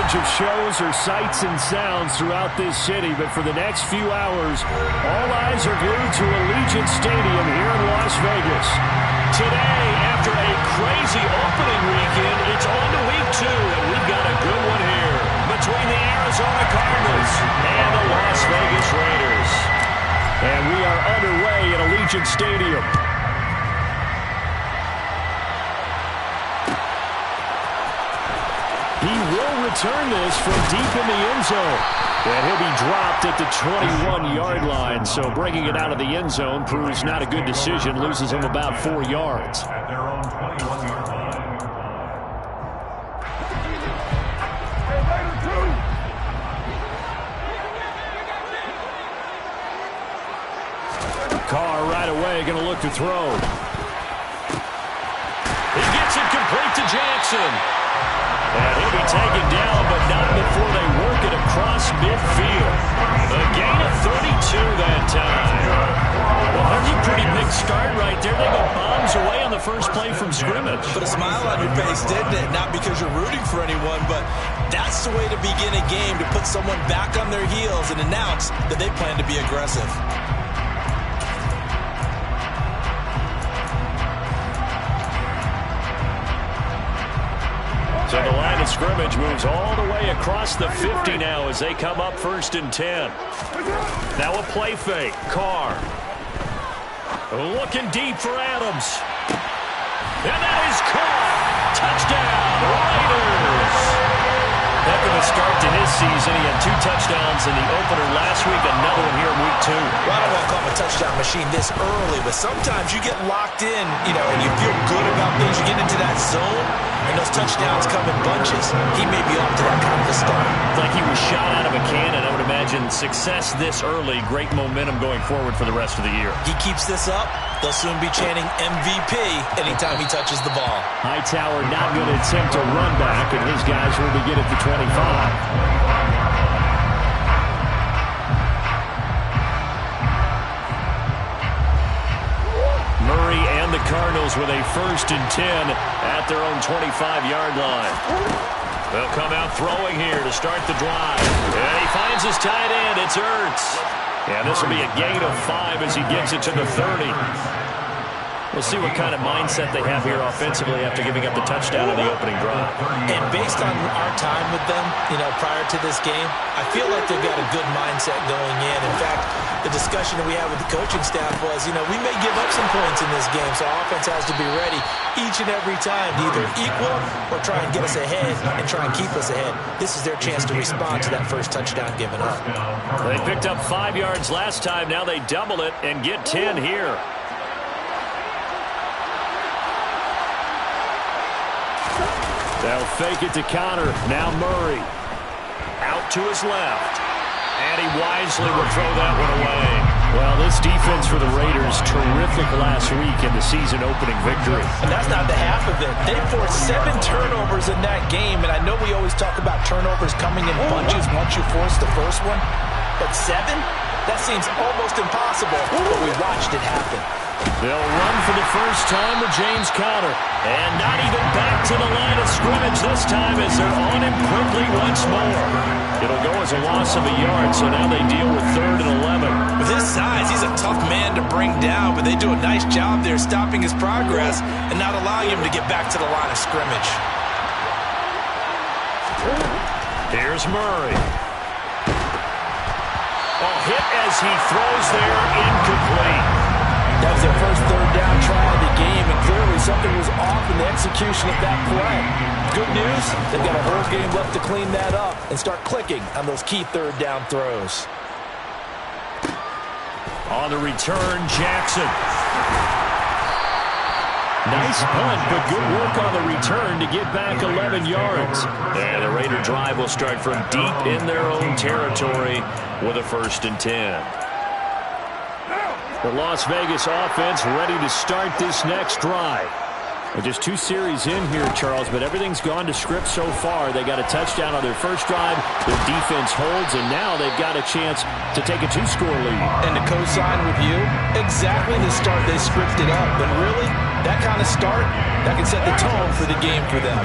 barrage of shows or sights and sounds throughout this city, but for the next few hours, all eyes are glued to Allegiant Stadium here in Las Vegas. Today, after a crazy opening weekend, it's on to week 2, and we've got a good one here between the Arizona Cardinals and the Las Vegas Raiders. And we are underway at Allegiant Stadium. He will return this from deep in the end zone. And he'll be dropped at the 21-yard line. So bringing it out of the end zone proves not a good decision. Loses him about 4 yards. At their own 21-yard line. Carr right away going to look to throw. He gets it complete to Jackson. And he'll be taken down, but not before they work it across midfield. A gain of 32 that time. Well, that's a pretty big start right there. They go bombs away on the first play from scrimmage. Put a smile on your face, didn't it? Not because you're rooting for anyone, but that's the way to begin a game, to put someone back on their heels and announce that they plan to be aggressive. So the line of scrimmage moves all the way across the 50 now as they come up 1st and 10. Now a play fake. Carr. Looking deep for Adams. And that is caught. Touchdown, Raiders. Heck of a start to his season. He had 2 touchdowns in the opener last week, another one here in week 2. Well, I don't want to call him a touchdown machine this early, but sometimes you get locked in, and you feel good about things. You get into that zone, and those touchdowns come in bunches. He may be off to that kind of a start. Like he was shot out of a cannon. I would imagine success this early, great momentum going forward for the rest of the year. He keeps this up, they'll soon be chanting MVP anytime he touches the ball. Hightower not going to attempt a run back, and his guys will begin at the 25. Murray and the Cardinals with a 1st and 10 at their own 25-yard line. They'll come out throwing here to start the drive. And he finds his tight end. It's Ertz. And this will be a gain of 5 as he gets it to the 30. We'll see what kind of mindset they have here offensively after giving up the touchdown on the opening drive. And based on our time with them, prior to this game, I feel like they've got a good mindset going in. In fact, the discussion that we had with the coaching staff was, we may give up some points in this game, so our offense has to be ready each and every time to either equal or try and get us ahead and try and keep us ahead. This is their chance to respond to that first touchdown given up. They picked up 5 yards last time. Now they double it and get 10 here. They'll fake it to counter. Now Murray. Out to his left. And he wisely will throw that one away. Well, this defense for the Raiders, terrific last week in the season-opening victory. And that's not the half of it. They forced 7 turnovers in that game, and I know we always talk about turnovers coming in bunches once you force the first one, but 7? That seems almost impossible, but we watched it happen. They'll run for the first time with James Conner. And not even back to the line of scrimmage this time as they're on him quickly once more. It'll go as a loss of a yard, so now they deal with 3rd and 11. With his size, he's a tough man to bring down, but they do a nice job there stopping his progress and not allowing him to get back to the line of scrimmage. Here's Murray. Hit as he throws there, incomplete. That was their first 3rd down try of the game, and clearly something was off in the execution of that play. Good news, they've got a whole game left to clean that up and start clicking on those key 3rd down throws. On the return, Jackson. Nice punt, but good work on the return to get back 11 yards. And the Raider drive will start from deep in their own territory with a 1st and 10. The Las Vegas offense ready to start this next drive. Well, just 2 series in here, Charles, but everything's gone to script so far. They got a touchdown on their first drive. Their defense holds, and now they've got a chance to take a 2-score lead. And to co-sign with you, exactly the start they scripted up. And really, that kind of start, that can set the tone for the game for them.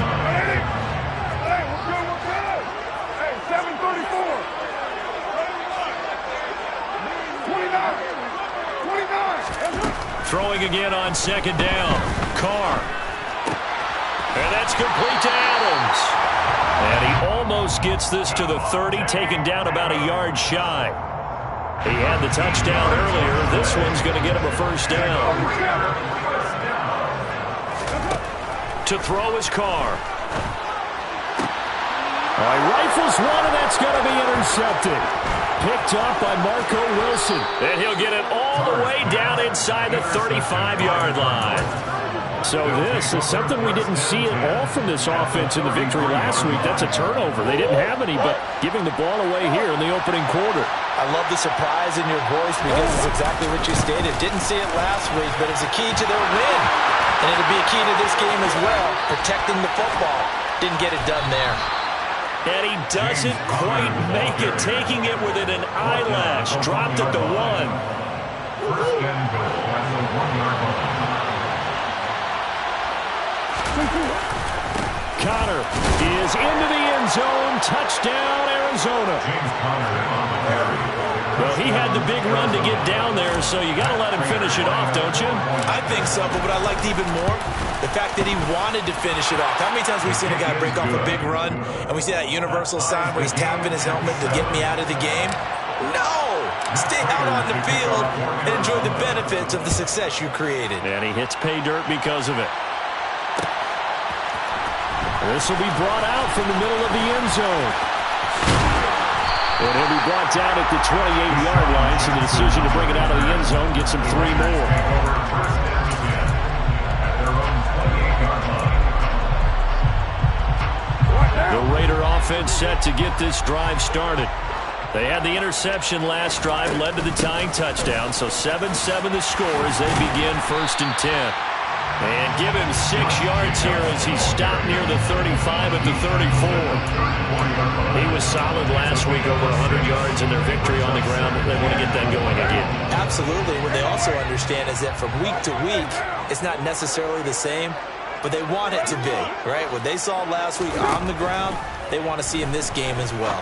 throwing again on second down. Carr. And that's complete to Adams. And he almost gets this to the 30, taken down about a yard shy. He had the touchdown earlier. This one's going to get him a first down. To throw his Carr. All right, rifles one, and that's going to be intercepted. Picked up by Marco Wilson. And he'll get it all the way down inside the 35-yard line. So this is something we didn't see at all from this offense in the victory last week. That's a turnover. They didn't have any, but giving the ball away here in the opening quarter. I love the surprise in your voice because it's exactly what you stated. Didn't see it last week, but it's a key to their win. And it'll be a key to this game as well, protecting the football. Didn't get it done there. And he doesn't quite make it, taking it within an eyelash. Dropped at the 1. First and goal at the 1-yard line. Conner is into the end zone. Touchdown, Arizona. James Conner on the carry. Well, he had the big run to get down there, so you got to let him finish it off, don't you? I think so, but what I liked even more, the fact that he wanted to finish it off. How many times have we seen a guy break off a big run, and we see that universal sign where he's tapping his helmet to get me out of the game? No! Stay out on the field and enjoy the benefits of the success you created. And he hits pay dirt because of it. This will be brought out from the middle of the end zone. And he'll be brought down at the 28-yard line, so the decision to bring it out of the end zone gets him 3 more. The Raider offense set to get this drive started. They had the interception last drive, led to the tying touchdown, so 7-7 the score as they begin 1st and 10. And give him 6 yards here as he stopped near the 35 at the 34. He was solid last week, over 100 yards in their victory on the ground. They want to get that going again. Absolutely. What they also understand is that from week to week, it's not necessarily the same, but they want it to be, right? What they saw last week on the ground, they want to see in this game as well.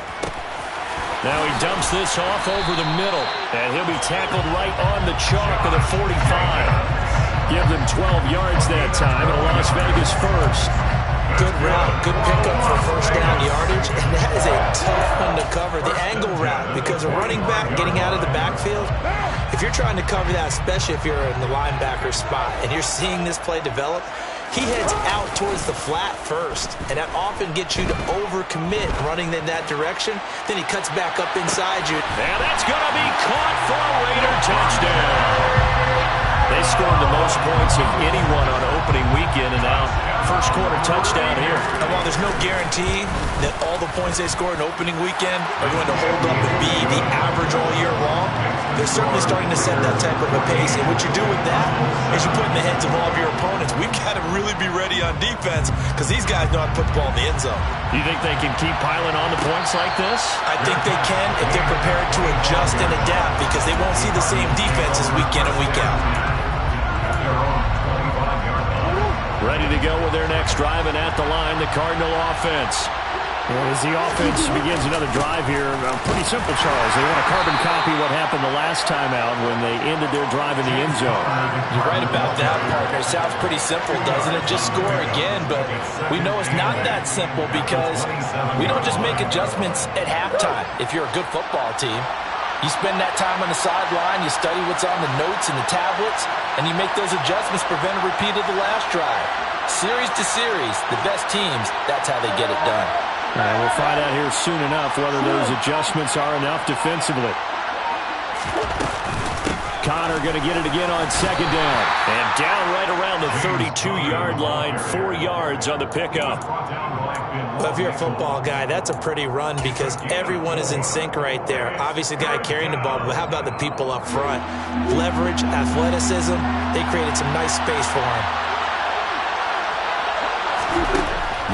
Now he dumps this off over the middle, and he'll be tackled right on the chalk of the 45. Give them 12 yards that time, and a Las Vegas first. Good route, good pickup for first down yardage, and that is a tough one to cover. The angle route, because a running back getting out of the backfield, if you're trying to cover that, especially if you're in the linebacker spot, and you're seeing this play develop, he heads out towards the flat first, and that often gets you to overcommit running in that direction. Then he cuts back up inside you. And that's going to be caught for a Raider touchdown. They scored the most points of anyone on opening weekend, and now first quarter touchdown here. And while there's no guarantee that all the points they score in opening weekend are going to hold up and be the average all year long, they're certainly starting to set that type of a pace. And what you do with that is you put in the heads of all of your opponents, we've got to really be ready on defense because these guys know how to put the ball in the end zone. Do you think they can keep piling on the points like this? I think they can if they're prepared to adjust and adapt because they won't see the same defenses week in and week out. Ready to go with their next drive, and at the line, the Cardinal offense. As the offense begins another drive here, pretty simple, Charles. They want to carbon copy what happened the last time out when they ended their drive in the end zone. You're right about that, partner. It sounds pretty simple, doesn't it? Just score again, but we know it's not that simple because we don't just make adjustments at halftime if you're a good football team. You spend that time on the sideline, you study what's on the notes and the tablets, and you make those adjustments, prevent a repeat of the last drive. Series to series, the best teams, that's how they get it done. We'll find out here soon enough whether those adjustments are enough defensively. Conner going to get it again on second down. And down right around the 32-yard line, 4 yards on the pickup. Well, if you're a football guy, that's a pretty run because everyone is in sync right there. Obviously, the guy carrying the ball, but how about the people up front? Leverage, athleticism, they created some nice space for him.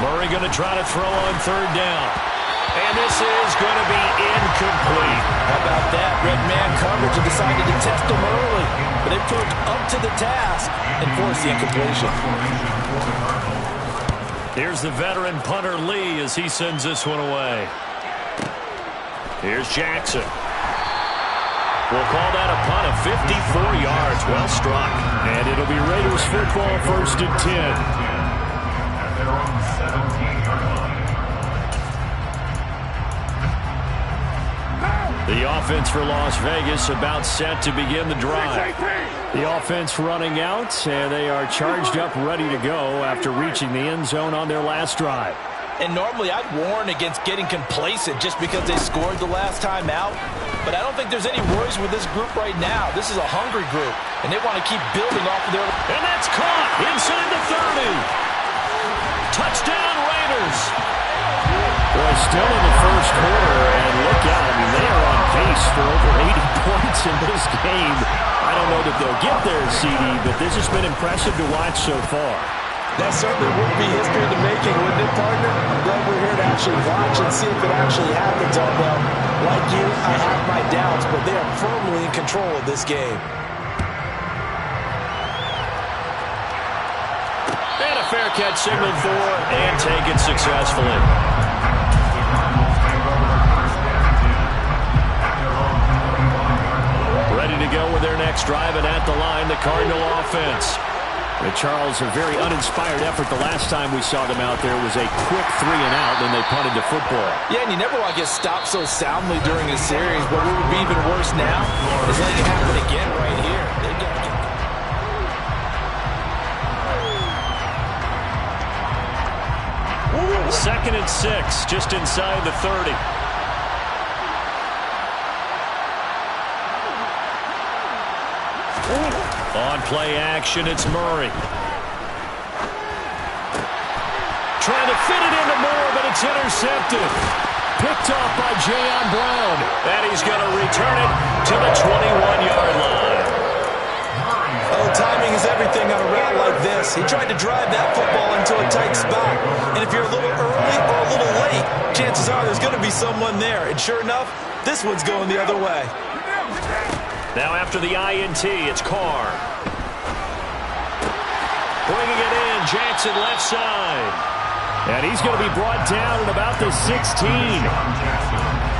Murray going to try to throw on third down. And this is going to be incomplete. How about that? Red man coverage and decided to test him early. But they proved up to the task and forced the incompletion. Here's the veteran punter Lee as he sends this one away. Here's Jackson. We'll call that a punt of 54 yards. Well struck. And it'll be Raiders football, 1st and 10. At their own 17-yard line. The offense for Las Vegas about set to begin the drive. The offense running out, and they are charged up, ready to go after reaching the end zone on their last drive. And normally I'd warn against getting complacent just because they scored the last time out. But I don't think there's any worries with this group right now. This is a hungry group, and they want to keep building off of their... And that's caught inside the 30. Touchdown, Raiders. Well, still in the first quarter, and look out. I mean, they are on pace for over 80 points in this game. I don't know that they'll get there, CD, but this has been impressive to watch so far. That certainly would be history in the making, wouldn't it, partner? I'm glad we're here to actually watch and see if it actually happens. Although, like you, I have my doubts, but they are firmly in control of this game. And a fair catch signaled for and taken successfully. Ready to go with their next drive, and at the line, the Cardinal offense. The Charles, a very uninspired effort. The last time we saw them out there was a quick 3-and-out, then they punted the football. Yeah, and you never want to get stopped so soundly during a series, but what would be even worse now is letting it happen again right here. They've got to get... 2nd and 6, just inside the 30. On play action, it's Murray. Trying to fit it into Moore, but it's intercepted. Picked off by Jayon Brown. And he's going to return it to the 21-yard line. Oh, timing is everything on a route like this. He tried to drive that football into a tight spot. And if you're a little early or a little late, chances are there's going to be someone there. And sure enough, this one's going the other way. Now after the INT, it's Carr. Bringing it in, Jackson left side. And he's going to be brought down at about the 16.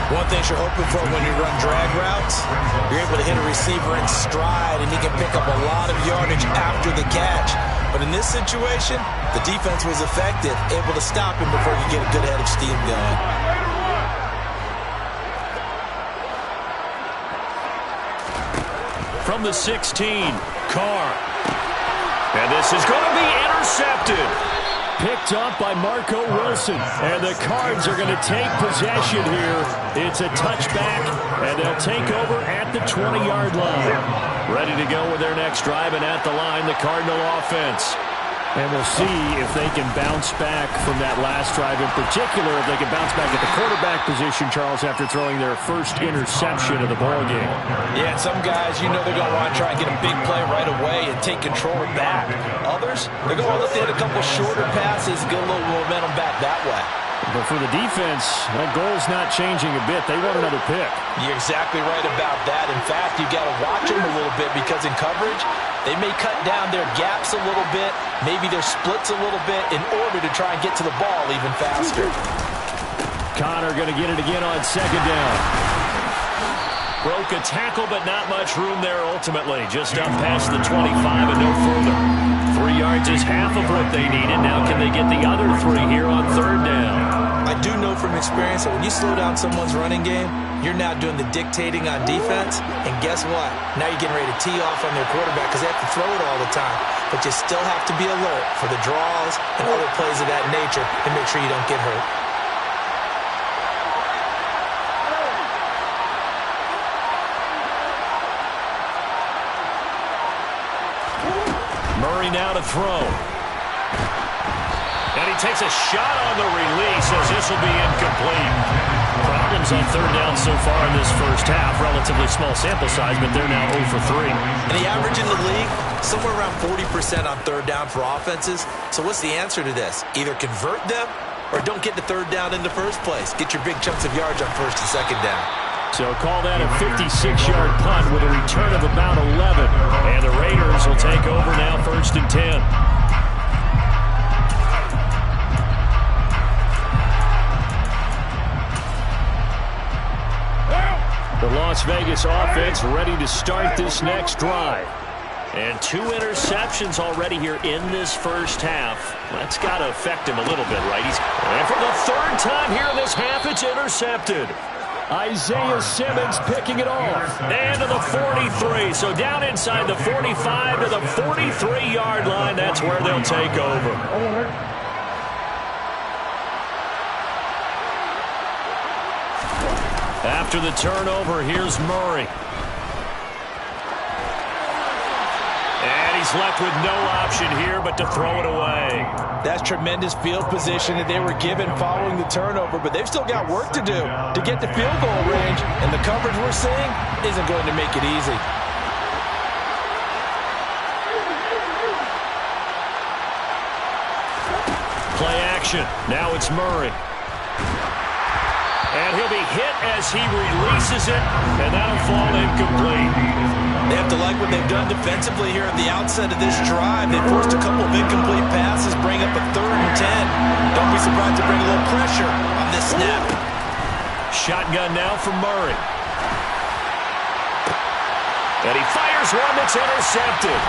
One thing you're hoping for when you run drag routes, you're able to hit a receiver in stride, and he can pick up a lot of yardage after the catch. But in this situation, the defense was effective, able to stop him before you get a good head of steam going. From the 16, Carr. And this is going to be intercepted. Picked up by Marco Wilson. And the Cards are going to take possession here. It's a touchback, and they'll take over at the 20-yard line. Ready to go with their next drive, and at the line, the Cardinal offense. And we'll see if they can bounce back from that last drive. In particular, if they can bounce back at the quarterback position, Charles, after throwing their first interception of the ballgame. Yeah, and some guys, you know they're going to want to try and get a big play right away and take control back. Others, they're going to want to look at a couple shorter passes, get a little momentum back that way. But for the defense, that goal's not changing a bit. They want another pick. You're exactly right about that. In fact, you've got to watch them a little bit because in coverage, they may cut down their gaps a little bit, maybe their splits a little bit in order to try and get to the ball even faster. Connor going to get it again on 2nd down. Broke a tackle, but not much room there ultimately. Just up past the 25 and no further. 3 yards is half of what they needed. Now can they get the other 3 here on 3rd down? I do know from experience that when you slow down someone's running game, you're now doing the dictating on defense. And guess what? Now you're getting ready to tee off on their quarterback because they have to throw it all the time. But you still have to be alert for the draws and other plays of that nature and make sure you don't get hurt. Murray now to throw. And he takes a shot on the release as this will be incomplete. Problems on 3rd down so far in this first half. Relatively small sample size, but they're now 0 for 3. And the average in the league, somewhere around 40% on 3rd down for offenses. So what's the answer to this? Either convert them or don't get to 3rd down in the first place. Get your big chunks of yards on 1st and 2nd down. So call that a 56-yard punt with a return of about 11. And the Raiders will take over now 1st and 10. The Las Vegas offense ready to start this next drive. And 2 interceptions already here in this first half. That's got to affect him a little bit, right? And for the 3rd time here in this half, it's intercepted. Isaiah Simmons picking it off. And to the 43. So down inside the 45 to the 43-yard line. That's where they'll take over. After the turnover, here's Murray. And he's left with no option here but to throw it away. That's tremendous field position that they were given following the turnover, but they've still got work to do to get to field goal range, and the coverage we're seeing isn't going to make it easy. Play action. Now it's Murray. And he'll be hit as he releases it, and that'll fall incomplete. They have to like what they've done defensively here at the outset of this drive. They forced a couple of incomplete passes, bring up a 3rd and 10. Don't be surprised to bring a little pressure on this snap. Shotgun now from Murray. And he fires one that's intercepted.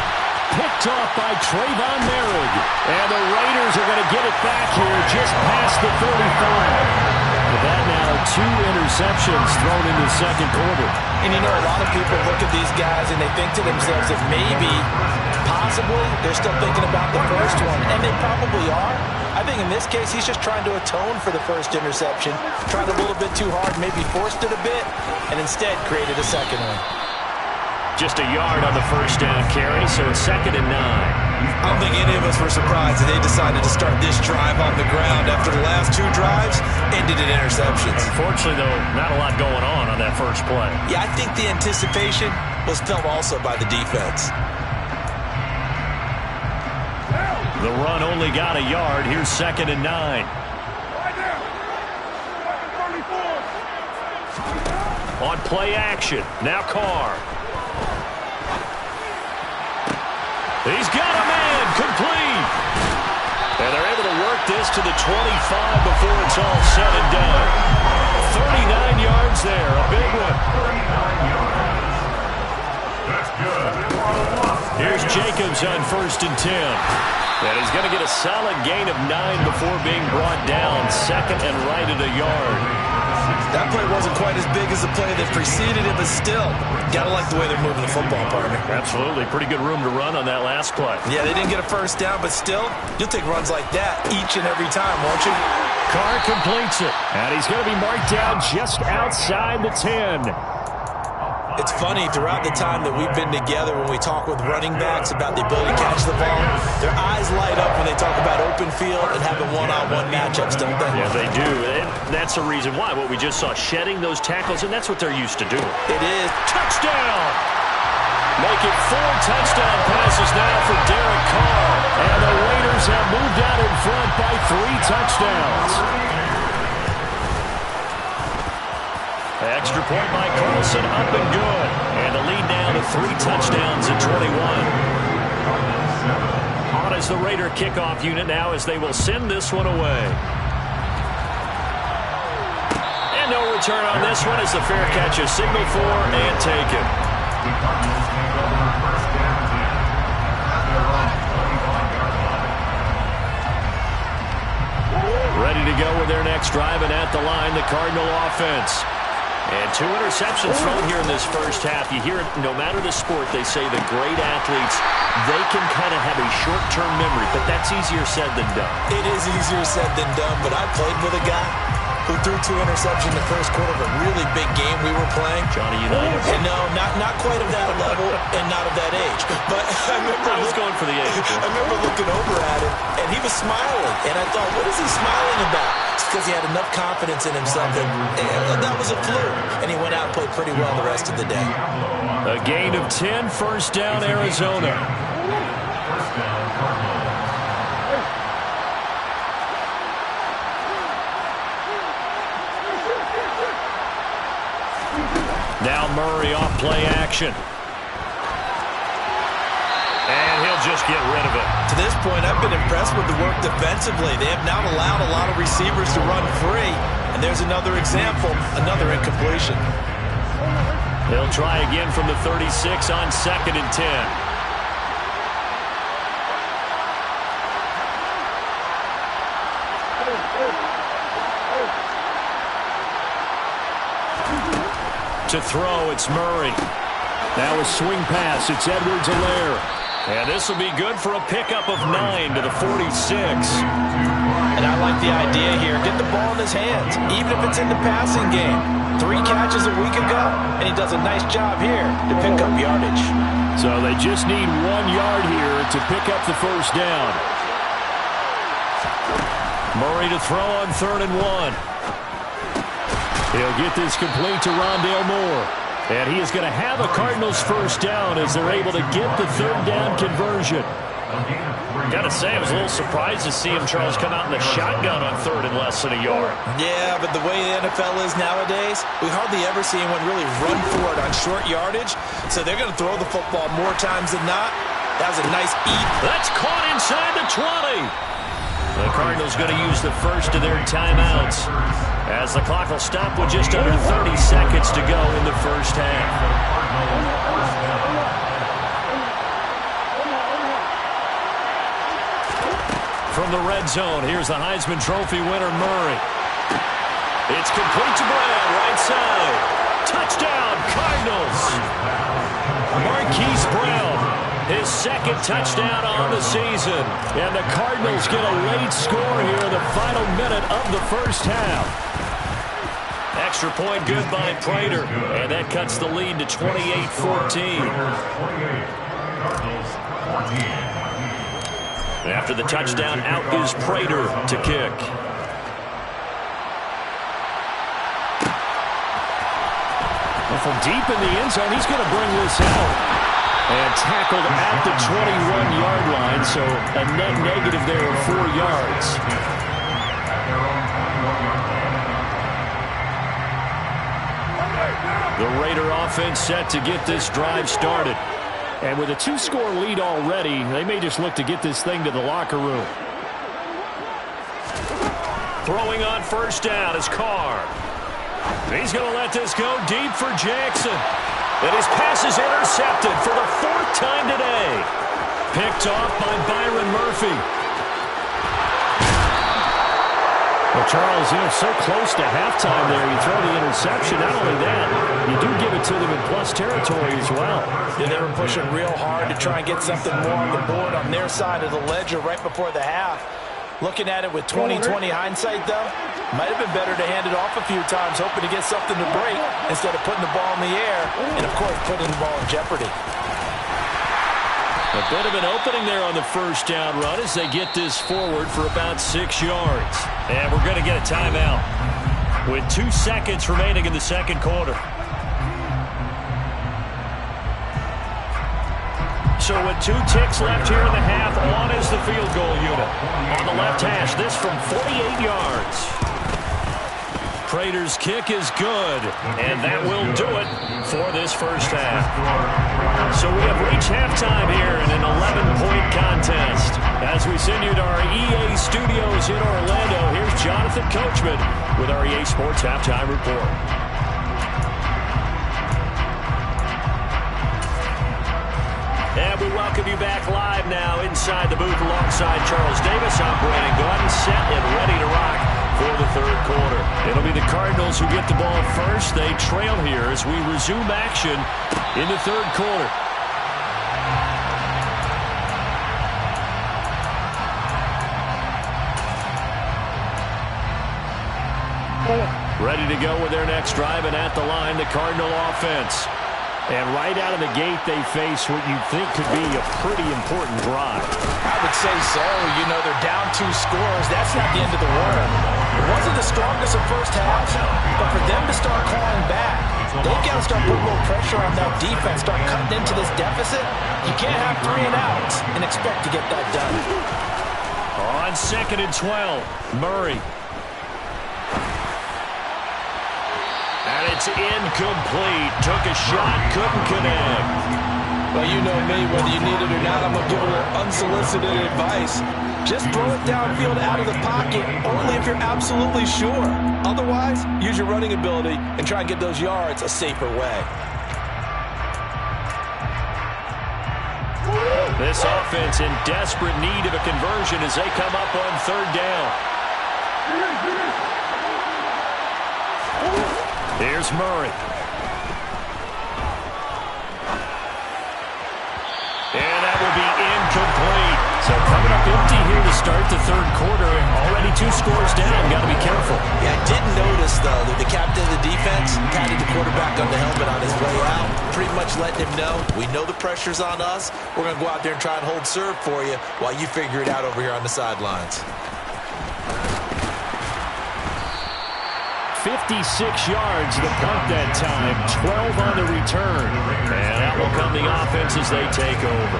Picked off by Trayvon Merrick. And the Raiders are going to get it back here just past the 35. With that now, 2 interceptions thrown in the second quarter. And you know, a lot of people look at these guys and they think to themselves that maybe, possibly, they're still thinking about the first one. And they probably are. I think in this case, he's just trying to atone for the first interception. Tried a little bit too hard, maybe forced it a bit, and instead created a second one. Just a yard on the first down carry, so it's 2nd and 9. I don't think any of us were surprised that they decided to start this drive on the ground after the last 2 drives ended in interceptions. Unfortunately, though, not a lot going on that first play. Yeah, I think the anticipation was felt also by the defense. The run only got a yard. Here's 2nd and 9. On play action, now Carr. He's got a man, complete. And they're able to work this to the 25 before it's all said and done. 39 yards there, a big one. That's good. Here's Jacobs on 1st and 10. And he's going to get a solid gain of 9 before being brought down. 2nd and right at a yard. That play wasn't quite as big as the play that preceded it, but still, got to like the way they're moving the football, partner. Absolutely. Pretty good room to run on that last play. Yeah, they didn't get a first down, but still, you'll take runs like that each and every time, won't you? Carr completes it. And he's going to be marked down just outside the 10. It's funny, throughout the time that we've been together, when we talk with running backs about the ability to catch the ball, their eyes light up when they talk about open field and having one-on-one matchups, don't they? Yeah, they do. And that's the reason why. What we just saw, shedding those tackles, and that's what they're used to doing. It is. Touchdown! Make it 4 touchdown passes now for Derek Carr. And the Raiders have moved out in front by 3 touchdowns. Extra point by Carlson, up and good. And the lead now to 3 touchdowns at 21. On as the Raider kickoff unit now as they will send this one away. And no return on this one as the fair catch is signaled for and taken. Ready to go with their next drive, and at the line, the Cardinal offense. And 2 interceptions thrown here in this first half. You hear it, no matter the sport, they say the great athletes, they can kind of have a short-term memory, but that's easier said than done. It is easier said than done, but I played with a guy who threw 2 interceptions in the first quarter of a really big game we were playing. Johnny Unitas? And no, not quite of that level and not of that age. But I was going for the age. I remember looking over at him, and he was smiling. And I thought, what is he smiling about? It's because he had enough confidence in himself that was a fluke. And he went out and played pretty well the rest of the day. A gain of 10, first down, Arizona. Now Murray off play action. And he'll just get rid of it. To this point, I've been impressed with the work defensively. They have not allowed a lot of receivers to run free. And there's another example, another incompletion. They'll try again from the 36 on 2nd and 10. To throw, it's Murray. Now a swing pass, it's Edwards-Helaire. And this will be good for a pickup of 9 to the 46. And I like the idea here. Get the ball in his hands, even if it's in the passing game. 3 catches a week ago, and he does a nice job here to pick up yardage. So they just need 1 yard here to pick up the first down. Murray to throw on 3rd and 1. He'll get this complete to Rondale Moore. And he is going to have a Cardinals first down as they're able to get the 3rd down conversion. Got to say, I was a little surprised to see him, Charles, come out in the shotgun on 3rd and less than a yard. Yeah, but the way the NFL is nowadays, we hardly ever see anyone really run for it on short yardage. So they're going to throw the football more times than not. That was a nice eat. That's caught inside the 20. The Cardinals going to use the first of their timeouts, as the clock will stop with just under 30 seconds to go in the first half. From the red zone, here's the Heisman Trophy winner, Murray. It's complete to Brown, right side. Touchdown, Cardinals. Marquise Brown, his 2nd touchdown on the season. And the Cardinals get a late score here in the final minute of the first half. Extra point good by Prater, and that cuts the lead to 28-14. After the touchdown, out is Prater to kick. Well, from deep in the end zone, he's going to bring this out. And tackled at the 21-yard line, so a net negative there of 4 yards. The Raider offense set to get this drive started. And with a 2-score lead already, they may just look to get this thing to the locker room. Throwing on first down is Carr. He's going to let this go deep for Jackson. And his pass is intercepted for the 4th time today. Picked off by Byron Murphy. Well, Charles, so close to halftime there. You throw the interception. Not only that, you do give it to them in plus territory as well. Yeah, they were pushing real hard to try and get something more on the board on their side of the ledger right before the half. Looking at it with 20/20 hindsight, though, might have been better to hand it off a few times, hoping to get something to break instead of putting the ball in the air and, of course, putting the ball in jeopardy. A bit of an opening there on the first down run as they get this forward for about 6 yards. And we're going to get a timeout with 2 seconds remaining in the second quarter. So with 2 ticks left here in the half, on is the field goal unit. On the left hash, this from 48 yards. Prater's kick is good, and that will do it for this first half. So we have reached halftime here in an 11-point contest. As we send you to our EA studios in Orlando, here's Jonathan Coachman with our EA Sports Halftime Report. And we welcome you back live now inside the booth alongside Charles Davis. I'm Brandon Gordon, set and ready to rock for the third quarter. It'll be the Cardinals who get the ball first. They trail here as we resume action in the third quarter. Ready to go with their next drive, and at the line, the Cardinal offense. And right out of the gate, they face what you think could be a pretty important drive. I would say so. You know, they're down 2 scores. That's not the end of the world. It wasn't the strongest of first halves, but for them to start clawing back, they've got to start putting a little pressure on that defense, start cutting into this deficit. You can't have 3 and outs and expect to get that done. On 2nd and 12, Murray. And it's incomplete. Took a shot, couldn't connect. Well, you know me, whether you need it or not, I'm going to give a little unsolicited advice. Just throw it downfield out of the pocket, only if you're absolutely sure. Otherwise, use your running ability and try and get those yards a safer way. This offense in desperate need of a conversion as they come up on third down. Here's Murray. And that will be incomplete. So coming up empty here to start the third quarter. Already 2 scores down. Got to be careful. Yeah, I didn't notice, though, that the captain of the defense patted the quarterback on the helmet on his way out, pretty much letting him know, we know the pressure's on us. We're going to go out there and try and hold serve for you while you figure it out over here on the sidelines. 56 yards the punt that time, 12 on the return. And that will come the offense as they take over.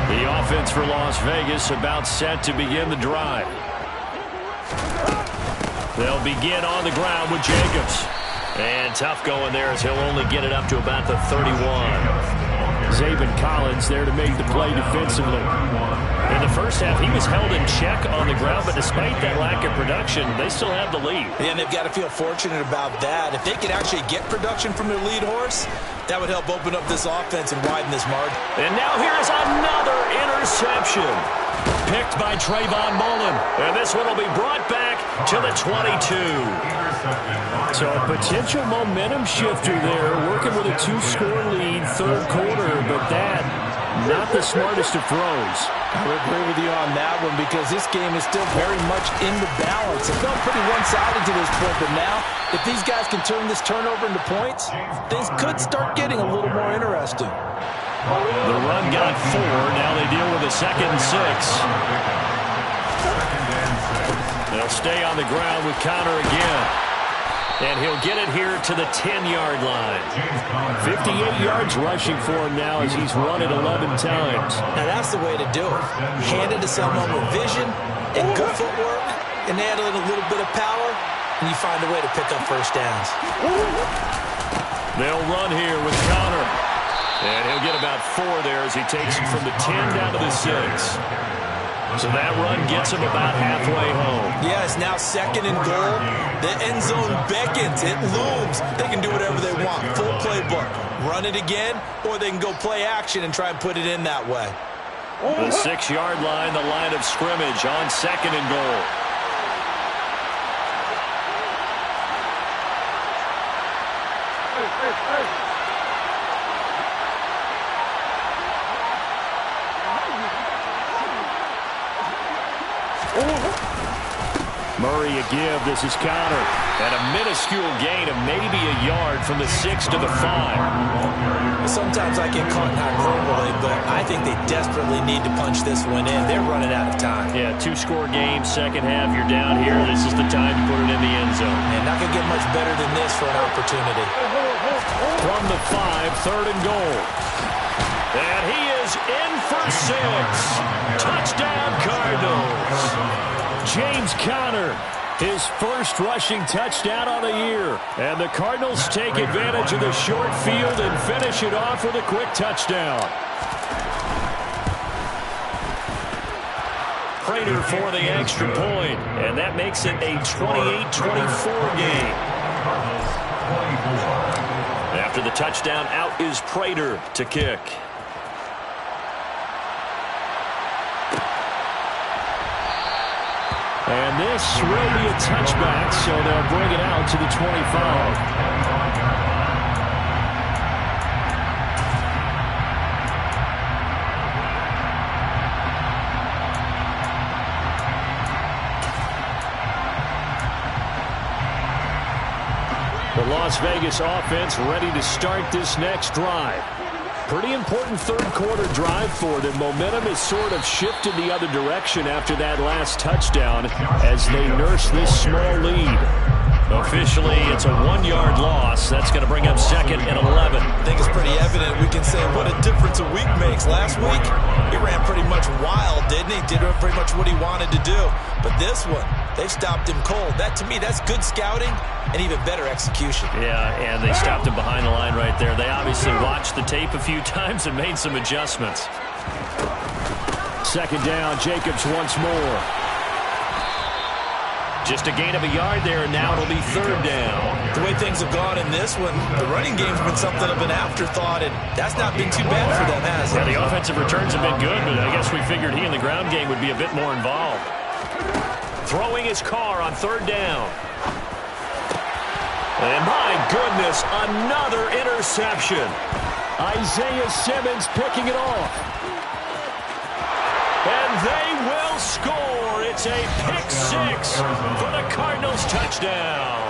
The offense for Las Vegas about set to begin the drive. They'll begin on the ground with Jacobs. And tough going there as he'll only get it up to about the 31. Zaven Collins there to make the play defensively. In the first half, he was held in check on the ground, but despite that lack of production, they still have the lead. And they've got to feel fortunate about that. If they can actually get production from their lead horse, that would help open up this offense and widen this margin. And now here's another interception. Picked by Trayvon Mullen. And this one will be brought back to the 22. So a potential momentum shifter there, working with a 2-score lead, third quarter, but that, not the smartest of throws. I would agree with you on that one because this game is still very much in the balance. It felt pretty one-sided to this point, but now, if these guys can turn this turnover into points, things could start getting a little more interesting. The run got 4. Now they deal with a 2nd and 6. They'll stay on the ground with Connor again. And he'll get it here to the 10-yard line. 58 yards rushing for him now as he's run it 11 times. Now that's the way to do it. Hand it to someone with vision and good footwork and add in a little bit of power, and you find a way to pick up first downs. They'll run here with Connor. And he'll get about 4 there as he takes it from the 10 down to the 6. So that run gets him about halfway home. Yeah, it's now 2nd and goal. The end zone beckons. It looms. They can do whatever they want. Full playbook. Run it again, or they can go play action and try and put it in that way. The 6-yard line, the line of scrimmage on 2nd and goal. Murray a give. This is Connor. And a minuscule gain of maybe a yard from the 6 to the 5. Sometimes I get caught in hyperbole, but I think they desperately need to punch this one in. They're running out of time. Yeah, 2-score game, second half. You're down here. This is the time to put it in the end zone. And not going to get much better than this for an opportunity. From the 5, 3rd and goal. And he is in for 6. Touchdown, Cardinals. James Conner, his first rushing touchdown on the year. And the Cardinals take advantage of the short field and finish it off with a quick touchdown. Prater for the extra point, and that makes it a 28-24 game. After the touchdown, out is Prater to kick. And this will be a touchback, so they'll bring it out to the 25. The Las Vegas offense ready to start this next drive. Pretty important third quarter drive for them. Momentum has sort of shifted the other direction after that last touchdown as they nurse this small lead. Officially, it's a 1-yard loss. That's going to bring up 2nd and 11. I think it's pretty evident. We can say what a difference a week makes. Last week, he ran pretty much wild, didn't he? Did pretty much what he wanted to do. But this one, They've stopped him cold. That, to me, that's good scouting and even better execution. Yeah, and they stopped him behind the line right there. They obviously watched the tape a few times and made some adjustments. Second down, Jacobs once more. Just a gain of a yard there, and now it'll be third down. The way things have gone in this one, the running game's been something of an afterthought, and that's not been too bad for them, has it? Yeah, the offensive returns have been good, but I guess we figured he in the ground game would be a bit more involved. Throwing his car on third down. And my goodness, another interception. Isaiah Simmons picking it off. And they will score. It's a pick six for the Cardinals touchdown.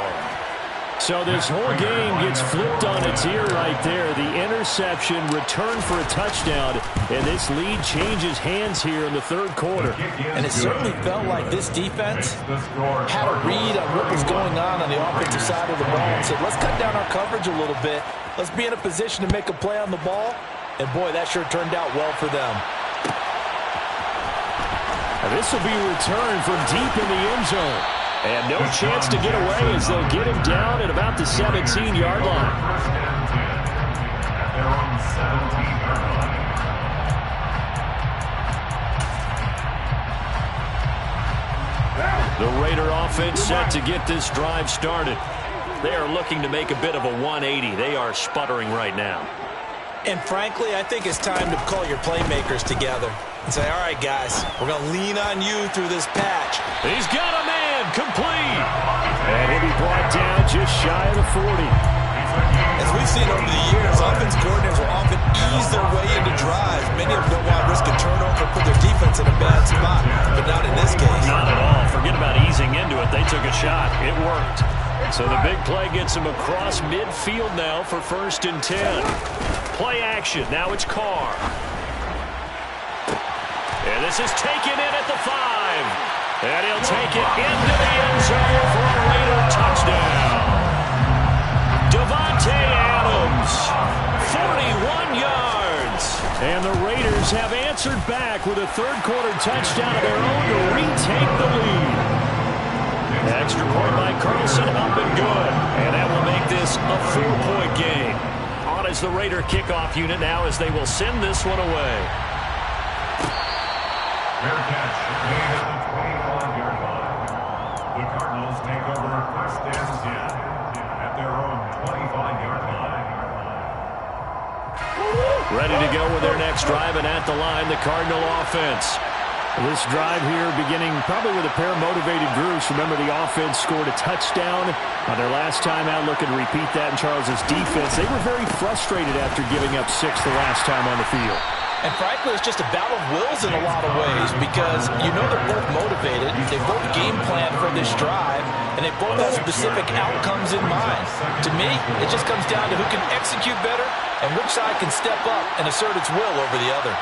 So this whole game gets flipped on its ear right there. The interception, return for a touchdown, and this lead changes hands here in the third quarter. And it certainly felt like this defense had a read on what was going on the offensive side of the ball and said, let's cut down our coverage a little bit. Let's be in a position to make a play on the ball. And, boy, that sure turned out well for them. This will be a return from deep in the end zone. And no chance to get away as they'll get him down at about the 17-yard line. At their own 17-yard line. The Raider offense set to get this drive started. They are looking to make a bit of a 180. They are sputtering right now. And frankly, I think it's time to call your playmakers together and say, all right, guys, we're going to lean on you through this patch. He's got a man, complete. And he'll be brought down just shy of the 40. As we've seen over the years, offense coordinators will often ease their way into drives. Many of them don't want to risk a turnover or put their defense in a bad spot, but not in this case. Not at all. Forget about easing into it. They took a shot. It worked. So the big play gets him across midfield now for 1st and 10. Play action. Now it's Carr. And this is taken in at the 5. And he'll take it into the end zone for a Raider touchdown. Davante Adams, 41 yards. And the Raiders have answered back with a third-quarter touchdown of their own to retake the lead. Extra point by Carlson, up and good. And that will make this a 4-point game. On as the Raider kickoff unit now as they will send this one away. Fair catch made at the 25-yard line. The Cardinals take over 1st and 10 at their own 25-yard line. Ready to go with their next drive, and at the line, the Cardinal offense. This drive here beginning probably with a pair of motivated groups. Remember, the offense scored a touchdown on their last time out. Looking to repeat that in Charles's defense. They were very frustrated after giving up 6 the last time on the field. And frankly, it's just a battle of wills in a lot of ways because you know they're both motivated. They both game plan for this drive, and they both have specific outcomes in mind. To me, it just comes down to who can execute better and which side can step up and assert its will over the other.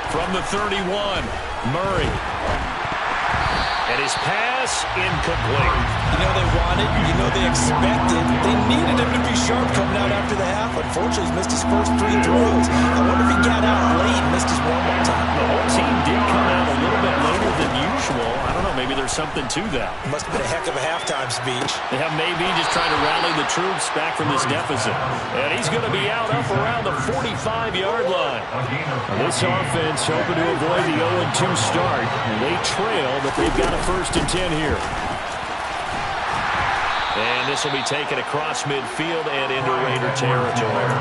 From the 31, Murray. And his pass incomplete. You know they wanted, you know they expected. They needed him to be sharp coming out after the half. Unfortunately, he's missed his first 3 throws. I wonder if he got out late and missed his warm-up time. The whole team did come out a little bit later than usual. I don't know, maybe there's something to that. It must have been a heck of a halftime speech. Yeah, maybe just trying to rally the troops back from this deficit. And he's going to be out up around the 45-yard line. This offense hoping to avoid the 0-2 start. They trail, but they've got a 1st and 10 here. And this will be taken across midfield and into Raider territory.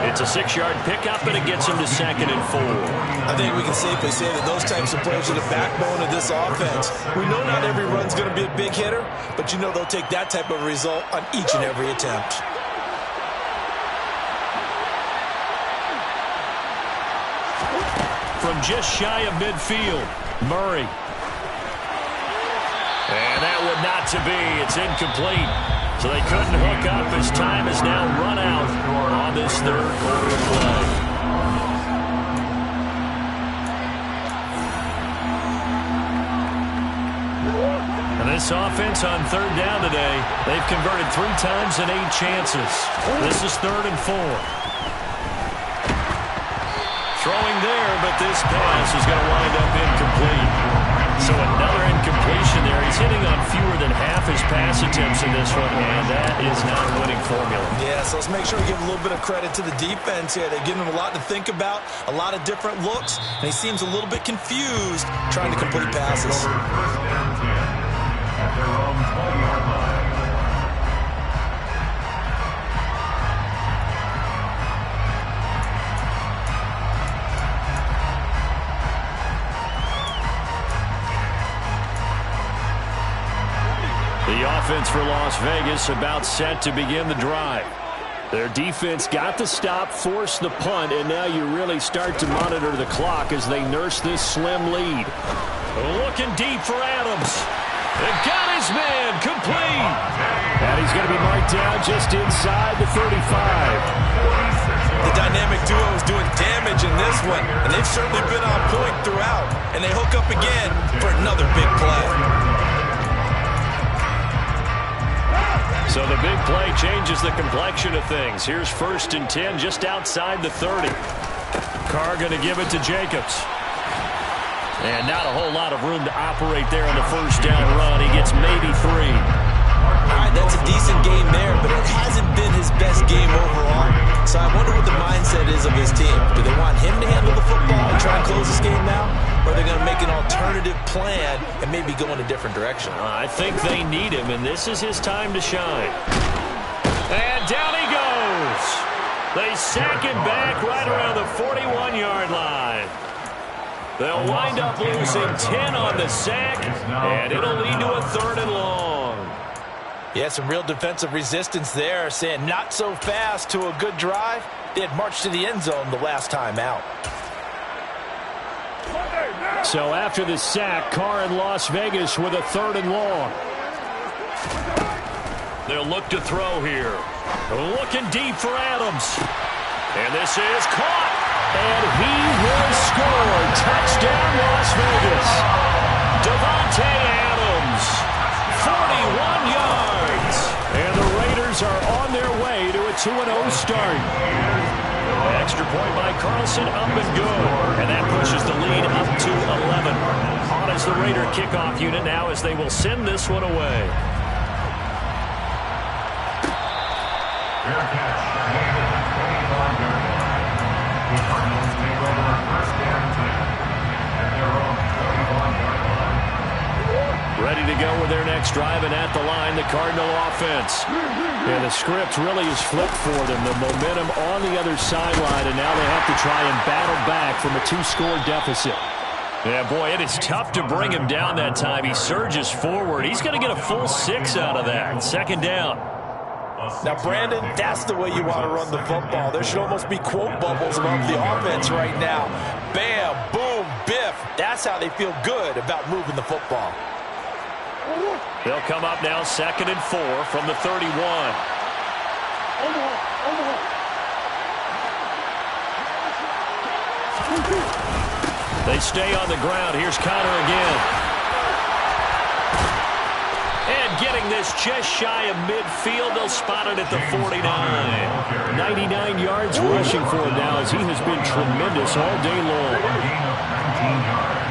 It's a 6-yard pickup, and it gets him to 2nd and 4. I think we can safely say that those types of plays are the backbone of this offense. We know not every run's going to be a big hitter, but you know they'll take that type of result on each and every attempt. From just shy of midfield, Murray. And that would not to be. It's incomplete. So they couldn't hook up as time has now run out on this third quarter of play. And this offense on 3rd down today, they've converted 3 times in 8 chances. This is 3rd and 4. Throwing there, but this pass is going to wind up incomplete. So another incompletion there. He's hitting on fewer than half his pass attempts in this one, and that is not a winning formula. Yeah, so let's make sure we give a little bit of credit to the defense here. They've given him a lot to think about, a lot of different looks, and he seems a little bit confused trying to complete passes. First down 10 at their own 20-yard line. The offense for Las Vegas about set to begin the drive. Their defense got the stop, forced the punt, and now you really start to monitor the clock as they nurse this slim lead. Looking deep for Adams. They got his man complete. And he's going to be marked down just inside the 35. The dynamic duo is doing damage in this one, and they've certainly been on point throughout. And they hook up again for another big play. So the big play changes the complexion of things. Here's 1st and 10 just outside the 30. Carr going to give it to Jacobs. And not a whole lot of room to operate there on the first down run. He gets maybe 3. All right, that's a decent game there, but it hasn't been his best game overall. So I wonder what the mindset is of his team. Do they want him to handle the football and try and close this game now? Or are they going to make an alternative plan and maybe go in a different direction? I think they need him, and this is his time to shine. And down he goes. They sack him back right around the 41-yard line. They'll wind up losing 10 on the sack, and it'll lead to a 3rd and long. Yeah, some real defensive resistance there, saying not so fast to a good drive. They had marched to the end zone the last time out. So after the sack, Carr in Las Vegas with a 3rd and long. They'll look to throw here. Looking deep for Adams. And this is caught. And he will score. Touchdown, Las Vegas. Davante Adams, 41 yards. And the Raiders are on their way to a 2-0 start. Extra point by Carlson, up and good. And that pushes the lead up to 11. On as the Raider kickoff unit now as they will send this one away. Fair catch. Made at the 25-yard line. The Cardinals take over 1st down 10 at their own 25-yard line. Ready to go with their next drive, and at the line, the Cardinal offense. And the script really is flipped for them. The momentum on the other sideline, and now they have to try and battle back from a 2-score deficit. Yeah, boy, it is tough to bring him down that time. He surges forward. He's going to get a full 6 out of that. 2nd down. Now, Brandon, that's the way you want to run the football. There should almost be quote bubbles above the offense right now. Bam, boom, biff. That's how they feel good about moving the football. They'll come up now 2nd and 4 from the 31. They stay on the ground. Here's Conner again. And getting this just shy of midfield. They'll spot it at the 49. 99 yards rushing for him now as he has been tremendous all day long. Gain of 19 yards.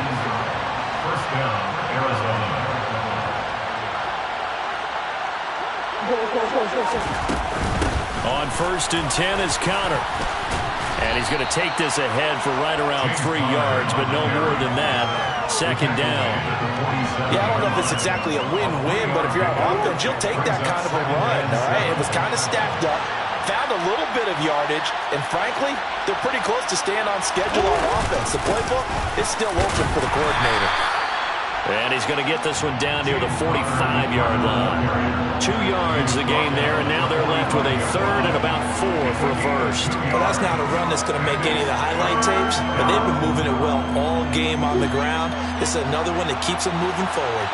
1st down, Arizona. On 1st and 10 is Conner. And he's going to take this ahead for right around 3 yards, but no more than that. 2nd down. Yeah, I don't know if it's exactly a win-win, but if you're on offense, you'll take that kind of a run, all right? It was kind of stacked up, found a little bit of yardage, and frankly, they're pretty close to staying on schedule on offense. The playbook is still open for the coordinator. And he's going to get this one down near the 45-yard line. 2 yards the gain there, and now they're left with a 3rd and about 4 for a 1st. Well, that's not a run that's going to make any of the highlight tapes, but they've been moving it well all game on the ground. This is another one that keeps them moving forward.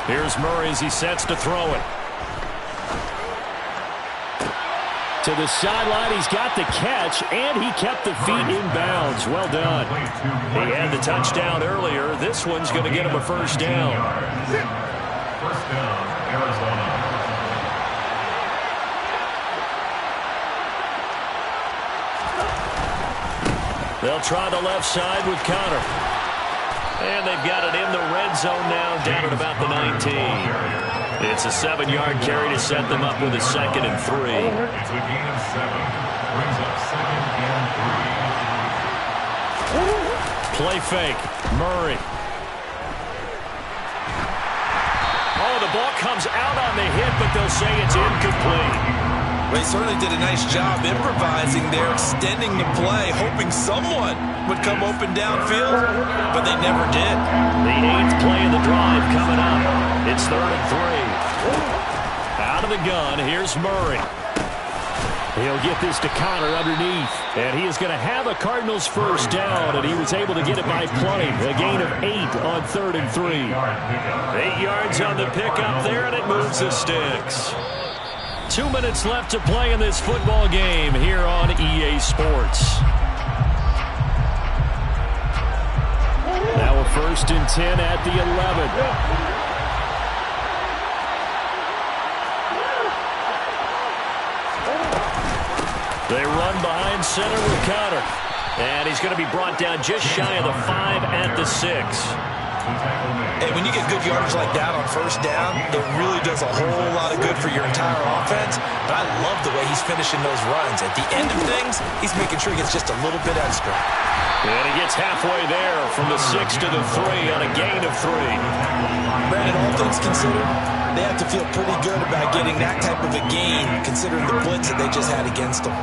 Here's Murray as he sets to throw it. To the sideline, he's got the catch, and he kept the feet in bounds. Well done. He had the touchdown earlier. This one's going to get him a first down. First down, Arizona. They'll try the left side with Connor. And they've got it in the red zone now, down at about the 19. It's a 7-yard carry to set them up with a 2nd and 3. It's a gain of 7. Brings up 2nd and 3. Play fake. Murray. Oh, the ball comes out on the hit, but they'll say it's incomplete. They certainly did a nice job improvising there, extending the play, hoping someone would come open downfield, but they never did. The 8th play of the drive coming up. It's 3rd and 3. Out of the gun, here's Murray. He'll get this to Connor underneath, and he is going to have a Cardinals first down, and he was able to get it by plenty. A gain of 8 on 3rd and 3. 8 yards on the pickup there, and it moves the sticks. 2 minutes left to play in this football game here on EA Sports. Now a 1st and 10 at the 11. They run behind center with Connor. And he's going to be brought down just shy of the 5 at the 6. Hey, when you get good yardage like that on first down, it really does a whole lot of good for your entire offense. But I love the way he's finishing those runs. At the end of things, he's making sure he gets just a little bit extra. And he gets halfway there from the 6 to the 3 on a gain of 3. Brandon, all things considered, they have to feel pretty good about getting that type of a gain, considering the blitz that they just had against them.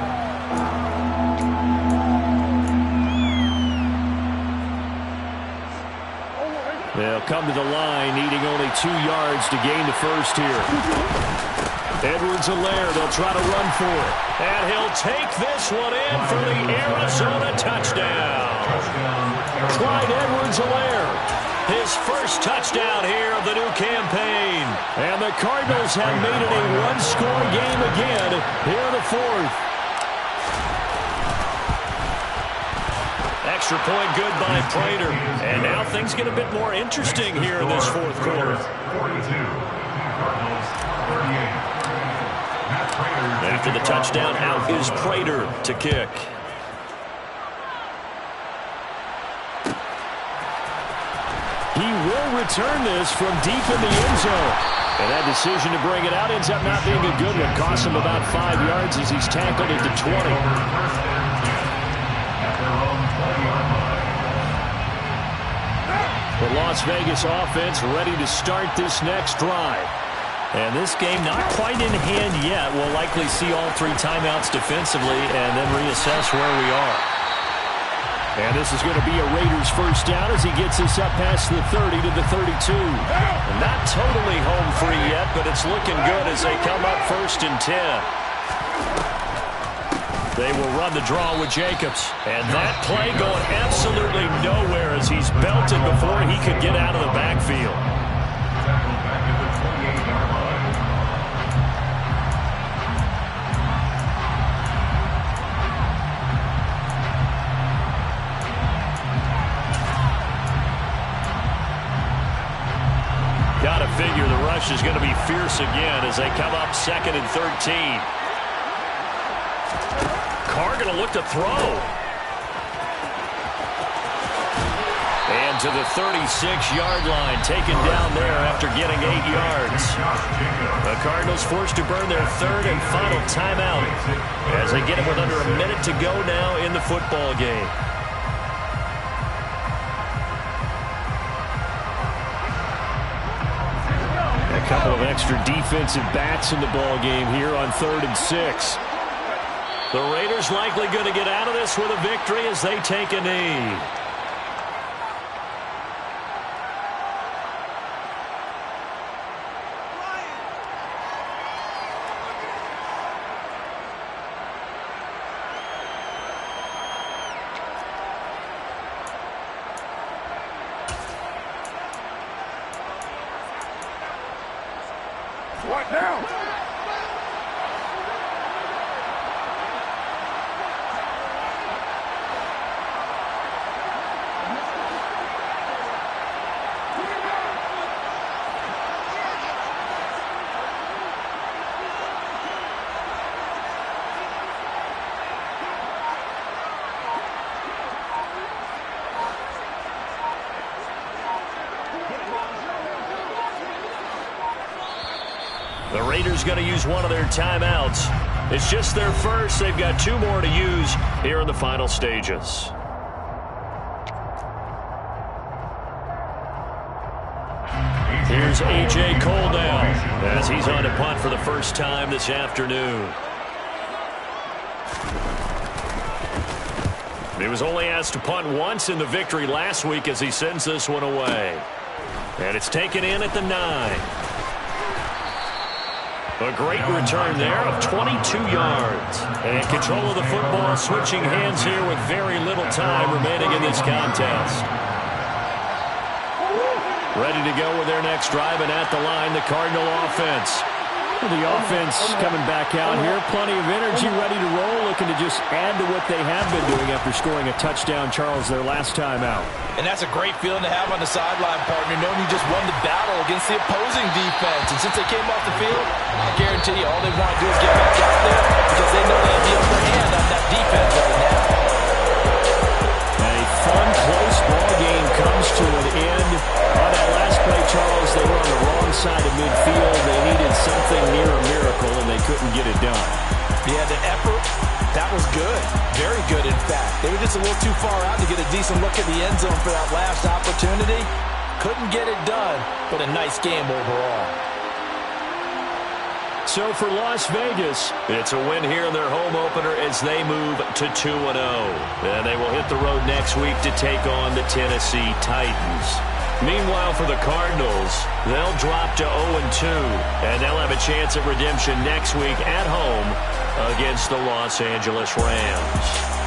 They'll come to the line, needing only 2 yards to gain the first here. Edwards-Helaire, they'll try to run for it. And he'll take this one in for the Arizona touchdown. Clyde Edwards-Helaire, his first touchdown here of the new campaign. And the Cardinals have made it a one-score game again here in the 4th. Extra point good by Prater. And now things get a bit more interesting here in this 4th quarter. 42. Cardinals 38. After the touchdown, out is Prater to kick. He will return this from deep in the end zone. And that decision to bring it out ends up not being a good one. Costs him about 5 yards as he's tackled at the 20. The Las Vegas offense ready to start this next drive. And this game not quite in hand yet. We'll likely see all 3 timeouts defensively and then reassess where we are. And this is going to be a Raiders first down as he gets us up past the 30 to the 32. And not totally home free yet, but it's looking good as they come up 1st and 10. They will run the draw with Jacobs. And that play going absolutely nowhere as he's belted before he could get out of the backfield. Got to figure the rush is going to be fierce again as they come up 2nd and 13. Carr going to look to throw. And to the 36-yard line, taken down there after getting 8 yards. The Cardinals forced to burn their 3rd and final timeout as they get it with under a minute to go now in the football game. A couple of extra defensive backs in the ball game here on 3rd and 6. The Raiders likely going to get out of this with a victory as they take a knee. What now? The Raiders going to use one of their timeouts. It's just their first. They've got 2 more to use here in the final stages. Here's A.J. Cole now as he's on to punt for the first time this afternoon. He was only asked to punt once in the victory last week as he sends this one away. And it's taken in at the 9. A great return there of 22 yards. And control of the football, switching hands here with very little time remaining in this contest. Ready to go with their next drive, and at the line, the Cardinal offense. Well, the offense coming back out here. Plenty of energy, ready to roll, looking to just add to what they have been doing after scoring a touchdown, Charles, their last time out. And that's a great feeling to have on the sideline, partner, knowing you just won the battle against the opposing defense. And since they came off the field, I guarantee you all they want to do is get back out there because they know they have the upper hand on that defense right now. A fun, close ball game comes to an end. On that last play, Charles, they were on the wrong side of midfield. They needed something near a miracle, and they couldn't get it done. Yeah, the effort, that was good. Very good, in fact. They were just a little too far out to get a decent look at the end zone for that last opportunity. Couldn't get it done, but a nice game overall. So for Las Vegas, it's a win here in their home opener as they move to 2-0. And they will hit the road next week to take on the Tennessee Titans. Meanwhile, for the Cardinals, they'll drop to 0-2, and they'll have a chance at redemption next week at home against the Los Angeles Rams.